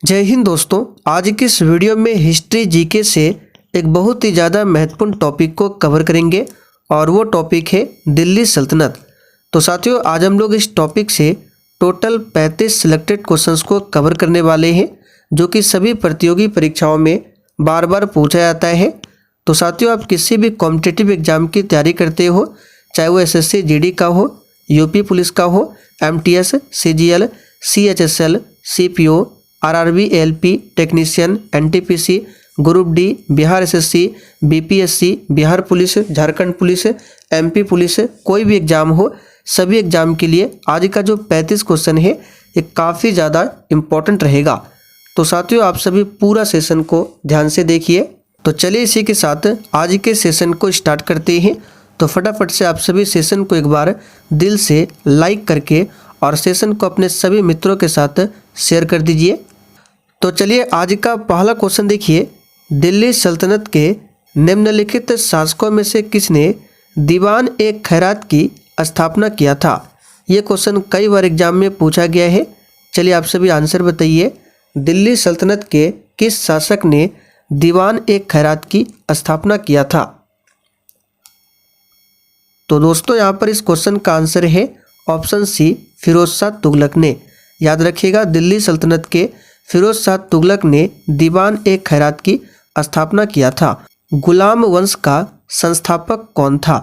जय हिंद दोस्तों। आज की इस वीडियो में हिस्ट्री जीके से एक बहुत ही ज़्यादा महत्वपूर्ण टॉपिक को कवर करेंगे और वो टॉपिक है दिल्ली सल्तनत। तो साथियों, आज हम लोग इस टॉपिक से टोटल 35 सिलेक्टेड क्वेश्चंस को कवर करने वाले हैं, जो कि सभी प्रतियोगी परीक्षाओं में बार बार पूछा जाता है। तो साथियों, आप किसी भी कॉम्पिटिटिव एग्जाम की तैयारी करते हो, चाहे वो एसएससी जीडी का हो, यूपी पुलिस का हो, MTS, CGL, CHSL, CPO, RRB, ALP, technician, NTPC, group D, Bihar SSC, BPSC, Bihar police, Jharkhand police, MP police, कोई भी एग्जाम हो, सभी एग्जाम के लिए आज का जो 35 क्वेश्चन है ये काफ़ी ज़्यादा इम्पोर्टेंट रहेगा। तो साथियों, आप सभी पूरा सेशन को ध्यान से देखिए। तो चलिए इसी के साथ आज के सेशन को स्टार्ट करते हैं। तो फटाफट से आप सभी सेशन को एक बार दिल से लाइक करके और सेशन को अपने सभी मित्रों के साथ शेयर कर दीजिए। तो चलिए आज का पहला क्वेश्चन देखिए। दिल्ली सल्तनत के निम्नलिखित शासकों में से किसने दीवान ए खैरात की स्थापना किया था? ये क्वेश्चन कई बार एग्जाम में पूछा गया है। चलिए आप सभी आंसर बताइए। दिल्ली सल्तनत के किस शासक ने दीवान ए खैरात की स्थापना किया था? तो दोस्तों, यहाँ पर इस क्वेश्चन का आंसर है ऑप्शन सी, फिरोज शाह तुगलक ने। याद रखिएगा, दिल्ली सल्तनत के फिरोज शाह तुगलक ने दीवान ए खैरात की स्थापना किया था। गुलाम वंश का संस्थापक कौन था?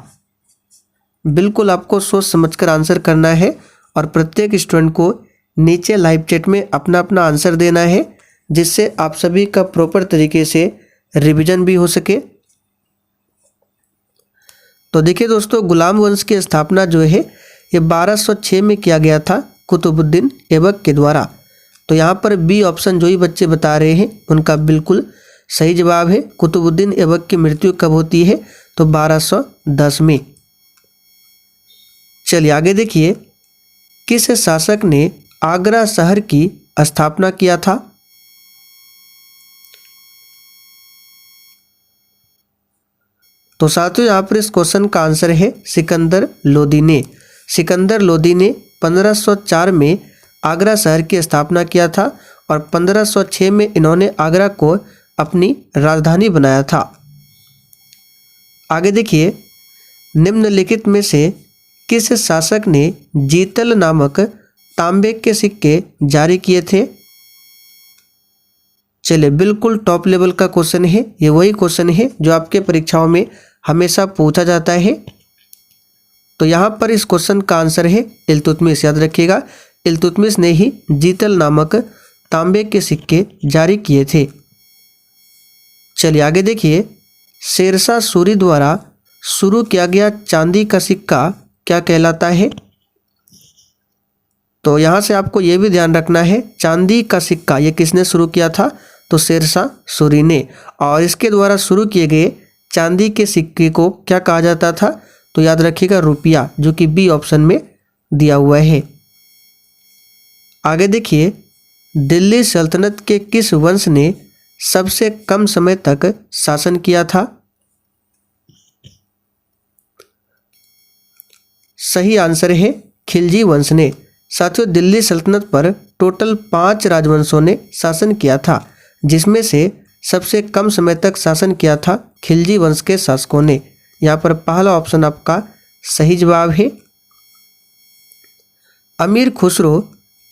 बिल्कुल आपको सोच समझकर आंसर करना है और प्रत्येक स्टूडेंट को नीचे लाइव चैट में अपना अपना आंसर देना है, जिससे आप सभी का प्रॉपर तरीके से रिवीजन भी हो सके। तो देखिए दोस्तों, गुलाम वंश की स्थापना जो है ये 1206 में किया गया था कुतुबुद्दीन ऐबक के द्वारा। तो यहाँ पर बी ऑप्शन जो ही बच्चे बता रहे हैं उनका बिल्कुल सही जवाब है। कुतुबुद्दीन ऐबक की मृत्यु कब होती है? तो 1210 में। चलिए आगे देखिए, किस शासक ने आगरा शहर की स्थापना किया था? तो साथियों, यहाँ पर इस क्वेश्चन का आंसर है सिकंदर लोदी ने। सिकंदर लोदी ने 1504 में आगरा शहर की स्थापना किया था और 1506 में इन्होंने आगरा को अपनी राजधानी बनाया था। आगे देखिए, निम्नलिखित में से किस शासक ने जीतल नामक तांबे के सिक्के जारी किए थे? चलिए, बिल्कुल टॉप लेवल का क्वेश्चन है। ये वही क्वेश्चन है जो आपके परीक्षाओं में हमेशा पूछा जाता है। तो यहाँ पर इस क्वेश्चन का आंसर है इल्तुतमिश। याद रखिएगा, इल्तुतमिश ने ही जीतल नामक तांबे के सिक्के जारी किए थे। चलिए आगे देखिए, शेरशाह सूरी द्वारा शुरू किया गया चांदी का सिक्का क्या कहलाता है? तो यहाँ से आपको ये भी ध्यान रखना है, चांदी का सिक्का ये किसने शुरू किया था? तो शेरशाह सूरी ने। और इसके द्वारा शुरू किए गए चांदी के सिक्के को क्या कहा जाता था? तो याद रखिएगा, रुपया, जो कि बी ऑप्शन में दिया हुआ है। आगे देखिए, दिल्ली सल्तनत के किस वंश ने सबसे कम समय तक शासन किया था? सही आंसर है खिलजी वंश ने। साथियों, दिल्ली सल्तनत पर टोटल 5 राजवंशों ने शासन किया था, जिसमें से सबसे कम समय तक शासन किया था खिलजी वंश के शासकों ने। यहाँ पर पहला ऑप्शन आपका सही जवाब है। अमीर खुसरो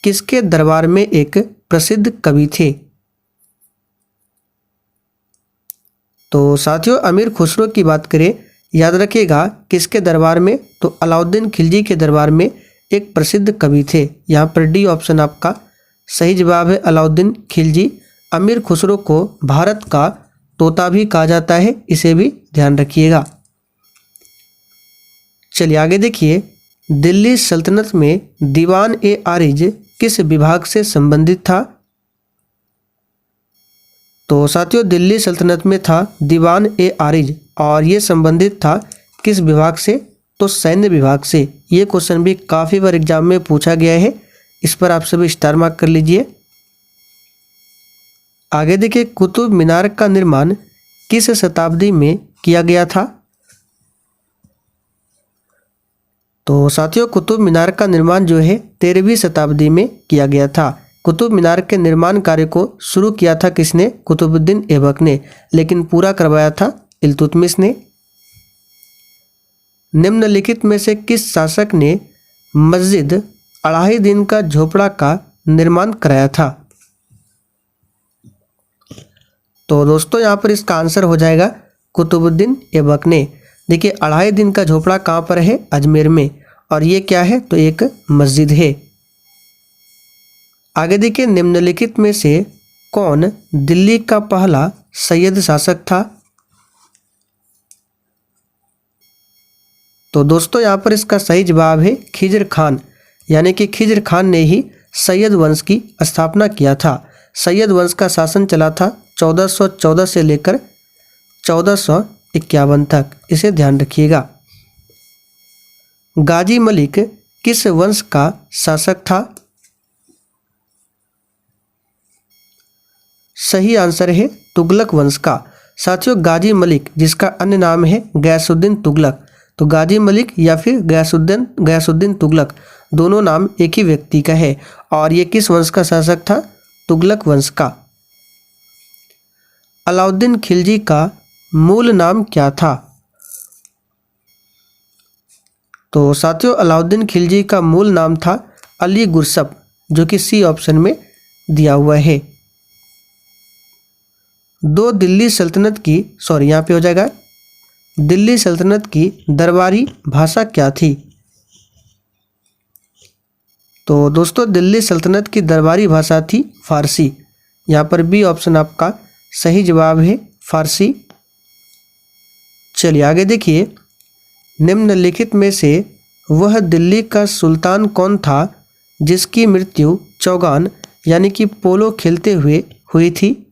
किसके दरबार में एक प्रसिद्ध कवि थे? तो साथियों, अमीर खुसरो की बात करें, याद रखिएगा किसके दरबार में? तो अलाउद्दीन खिलजी के दरबार में एक प्रसिद्ध कवि थे। यहाँ पर डी ऑप्शन आपका सही जवाब है, अलाउद्दीन खिलजी। अमीर खुसरो को भारत का तोता भी कहा जाता है, इसे भी ध्यान रखिएगा। चलिए आगे देखिए, दिल्ली सल्तनत में दीवान ए आरिज किस विभाग से संबंधित था? तो साथियों, दिल्ली सल्तनत में था दीवान ए आरिज, और ये संबंधित था किस विभाग से? तो सैन्य विभाग से। ये क्वेश्चन भी काफ़ी बार एग्जाम में पूछा गया है, इस पर आप सभी स्टार मार्क कर लीजिए। आगे देखिए, कुतुब मीनार का निर्माण किस शताब्दी में किया गया था? तो साथियों, कुतुब मीनार का निर्माण जो है 13वीं शताब्दी में किया गया था। कुतुब मीनार के निर्माण कार्य को शुरू किया था किसने? कुतुबुद्दीन ऐबक ने, लेकिन पूरा करवाया था इल्तुतमिश ने। निम्नलिखित में से किस शासक ने मस्जिद 2.5 दिन का झोपड़ा का निर्माण कराया था? तो दोस्तों यहाँ पर इसका आंसर हो जाएगा कुतुबुद्दीन ऐबक ने। देखिए 2.5 दिन का झोपड़ा कहाँ पर है? अजमेर में। और ये क्या है? तो एक मस्जिद है। आगे देखिए, निम्नलिखित में से कौन दिल्ली का पहला सैयद शासक था? तो दोस्तों यहाँ पर इसका सही जवाब है खिज्र खान, यानी कि खिज्र खान ने ही सैयद वंश की स्थापना किया था। सैयद वंश का शासन चला था 1414 से लेकर 1451 तक, इसे ध्यान रखिएगा। गाजी मलिक किस वंश का शासक था? सही आंसर है तुगलक वंश का। साथियों, गाजी मलिक जिसका अन्य नाम है गयासुद्दीन तुगलक, तो गाजी मलिक या फिर गयासुद्दीन तुगलक दोनों नाम एक ही व्यक्ति का है। और ये किस वंश का शासक था? तुगलक वंश का। अलाउद्दीन खिलजी का मूल नाम क्या था? तो साथियों, अलाउद्दीन खिलजी का मूल नाम था अली गुरसप, जो कि सी ऑप्शन में दिया हुआ है। दिल्ली सल्तनत की दरबारी भाषा क्या थी? तो दोस्तों, दिल्ली सल्तनत की दरबारी भाषा थी फारसी। यहाँ पर बी ऑप्शन आपका सही जवाब है, फारसी। चलिए आगे देखिए, निम्नलिखित में से वह दिल्ली का सुल्तान कौन था जिसकी मृत्यु चौगान यानी कि पोलो खेलते हुए हुई थी?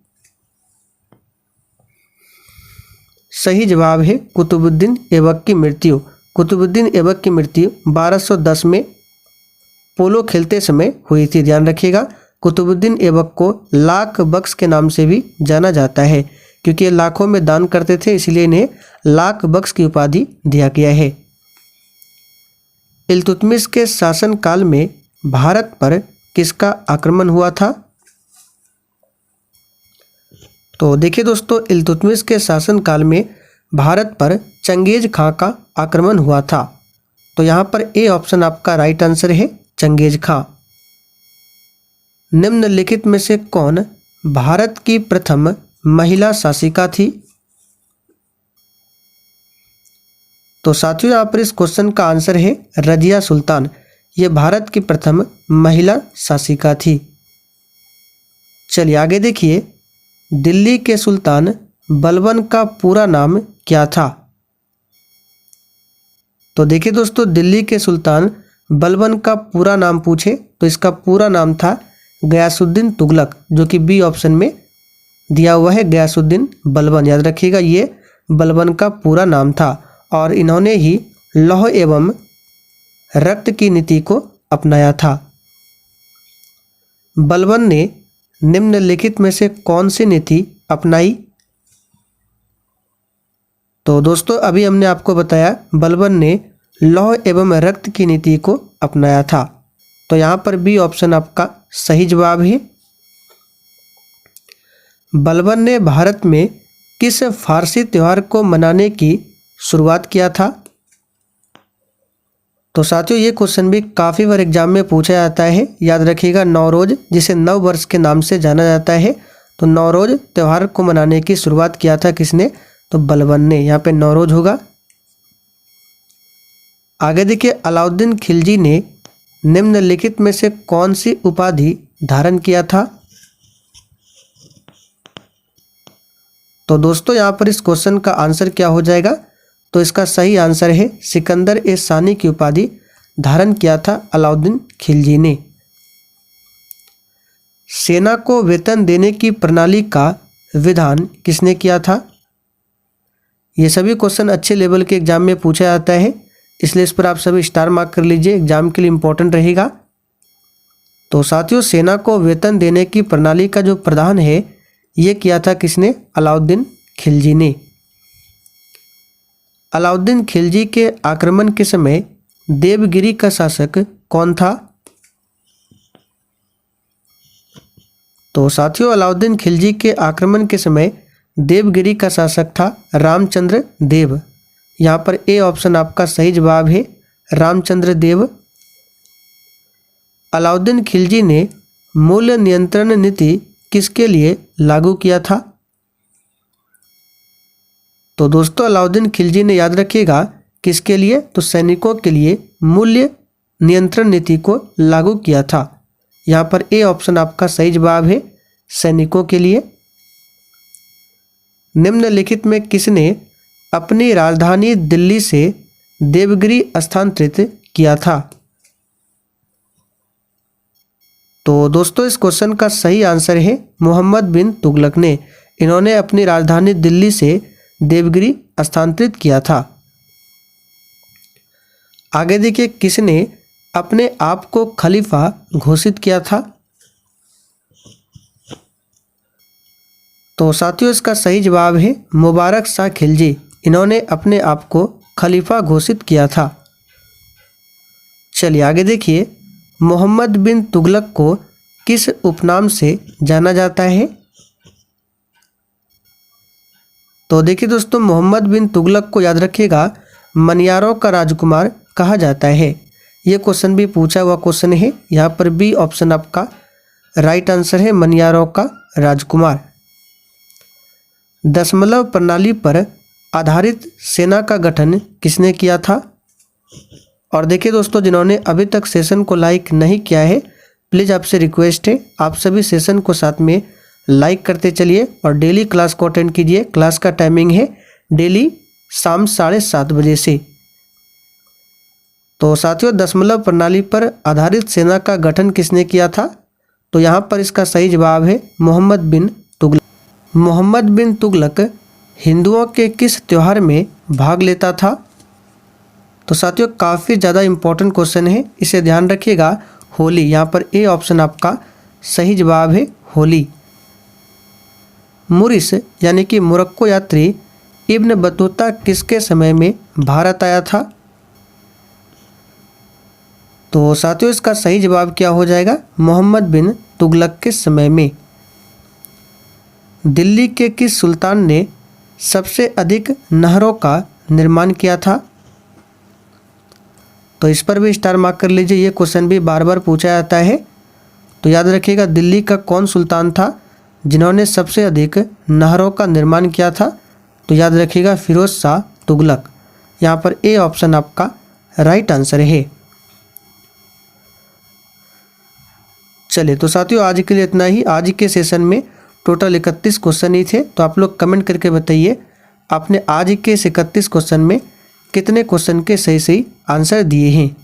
सही जवाब है कुतुबुद्दीन ऐबक की मृत्यु। कुतुबुद्दीन ऐबक की मृत्यु 1210 में पोलो खेलते समय हुई थी। ध्यान रखिएगा, कुतुबुद्दीन ऐबक को लाख बख्श के नाम से भी जाना जाता है, क्योंकि ये लाखों में दान करते थे, इसलिए इन्हें लाख बख्श की उपाधि दिया गया है। इल्तुतमिश के शासनकाल में भारत पर किसका आक्रमण हुआ था? तो देखिए दोस्तों, इल्तुतमिश के शासनकाल में भारत पर चंगेज खां का आक्रमण हुआ था। तो यहाँ पर ए ऑप्शन आपका राइट आंसर है, चंगेज खां। निम्नलिखित में से कौन भारत की प्रथम महिला शासिका थी? तो साथियों, यहाँ पर इस क्वेश्चन का आंसर है रजिया सुल्तान। ये भारत की प्रथम महिला शासिका थी। चलिए आगे देखिए, दिल्ली के सुल्तान बलबन का पूरा नाम क्या था? तो देखिए दोस्तों, दिल्ली के सुल्तान बलबन का पूरा नाम पूछे तो इसका पूरा नाम था गयासुद्दीन तुगलक, जो कि बी ऑप्शन में दिया हुआ है, गयासुद्दीन बलबन। याद रखिएगा, ये बलबन का पूरा नाम था और इन्होंने ही लौह एवं रक्त की नीति को अपनाया था। बलबन ने निम्नलिखित में से कौन सी नीति अपनाई? तो दोस्तों, अभी हमने आपको बताया बलबन ने लौह एवं रक्त की नीति को अपनाया था। तो यहाँ पर बी ऑप्शन आपका सही जवाब है। बलबन ने भारत में किस फारसी त्योहार को मनाने की शुरुआत किया था? तो साथियों, ये क्वेश्चन भी काफ़ी बार एग्जाम में पूछा जाता है। याद रखिएगा, नवरोज, जिसे नव वर्ष के नाम से जाना जाता है, तो नवरोज त्यौहार को मनाने की शुरुआत किया था किसने? तो बलबन ने। यहाँ पे नवरोज होगा। आगे देखिए, अलाउद्दीन खिलजी ने निम्नलिखित में से कौन सी उपाधि धारण किया था? तो दोस्तों, यहाँ पर इस क्वेश्चन का आंसर क्या हो जाएगा? तो इसका सही आंसर है सिकंदर ए सानी की उपाधि धारण किया था अलाउद्दीन खिलजी ने। सेना को वेतन देने की प्रणाली का विधान किसने किया था? ये सभी क्वेश्चन अच्छे लेवल के एग्जाम में पूछा जाता है, इसलिए इस पर आप सभी स्टार मार्क कर लीजिए, एग्जाम के लिए इम्पोर्टेंट रहेगा। तो साथियों, सेना को वेतन देने की प्रणाली का जो प्रधान है, ये किया था किसने? अलाउद्दीन खिलजी ने। अलाउद्दीन खिलजी के आक्रमण के समय देवगिरी का शासक कौन था? तो साथियों अलाउद्दीन खिलजी के आक्रमण के समय देवगिरी का शासक था रामचंद्र देव। यहाँ पर ए ऑप्शन आपका सही जवाब है, रामचंद्र देव। अलाउद्दीन खिलजी ने मूल्य नियंत्रण नीति किसके लिए लागू किया था? तो दोस्तों अलाउद्दीन खिलजी ने, याद रखिएगा, किसके लिए? तो सैनिकों के लिए मूल्य नियंत्रण नीति को लागू किया था। यहाँ पर ए ऑप्शन आपका सही जवाब है, सैनिकों के लिए। निम्नलिखित में किसने अपनी राजधानी दिल्ली से देवगिरी स्थानांतरित किया था? तो दोस्तों इस क्वेश्चन का सही आंसर है मोहम्मद बिन तुगलक ने। इन्होंने अपनी राजधानी दिल्ली से देवगिरी स्थानांतरित किया था। आगे देखिए, किसने अपने आप को खलीफा घोषित किया था? तो साथियों इसका सही जवाब है मुबारक शाह खिलजी। इन्होंने अपने आप को खलीफा घोषित किया था। चलिए आगे देखिए, मोहम्मद बिन तुगलक को किस उपनाम से जाना जाता है? तो देखिए दोस्तों, मोहम्मद बिन तुगलक को, याद रखिएगा, मनियारों का राजकुमार कहा जाता है। ये क्वेश्चन भी पूछा हुआ क्वेश्चन है। यहाँ पर बी ऑप्शन आपका राइट आंसर है, मनियारों का राजकुमार। दशमलव प्रणाली पर आधारित सेना का गठन किसने किया था? और देखिए दोस्तों, जिन्होंने अभी तक सेशन को लाइक नहीं किया है, प्लीज़ आपसे रिक्वेस्ट है, आप सभी सेशन को साथ में लाइक करते चलिए और डेली क्लास को अटेंड कीजिए। क्लास का टाइमिंग है डेली शाम 7:30 बजे से। तो साथियों दशमलव प्रणाली पर आधारित सेना का गठन किसने किया था? तो यहाँ पर इसका सही जवाब है मोहम्मद बिन तुगलक। मोहम्मद बिन तुगलक हिंदुओं के किस त्यौहार में भाग लेता था? तो साथियों काफ़ी ज़्यादा इम्पोर्टेंट क्वेश्चन है, इसे ध्यान रखिएगा। होली, यहाँ पर ए ऑप्शन आपका सही जवाब है, होली। मुरिस यानी कि मोरक्को यात्री इब्न बतूता किसके समय में भारत आया था? तो साथियों इसका सही जवाब क्या हो जाएगा? मोहम्मद बिन तुगलक के समय में। दिल्ली के किस सुल्तान ने सबसे अधिक नहरों का निर्माण किया था? तो इस पर भी स्टार मार्क कर लीजिए, ये क्वेश्चन भी बार बार पूछा जाता है। तो याद रखिएगा, दिल्ली का कौन सुल्तान था जिन्होंने सबसे अधिक नहरों का निर्माण किया था? तो याद रखिएगा, फिरोज शाह तुगलक। यहाँ पर ए ऑप्शन आपका राइट आंसर है। चलिए तो साथियों आज के लिए इतना ही। आज के सेशन में टोटल 31 क्वेश्चन ही थे। तो आप लोग कमेंट करके बताइए आपने आज के इस 31 क्वेश्चन में कितने क्वेश्चन के सही सही आंसर दिए हैं।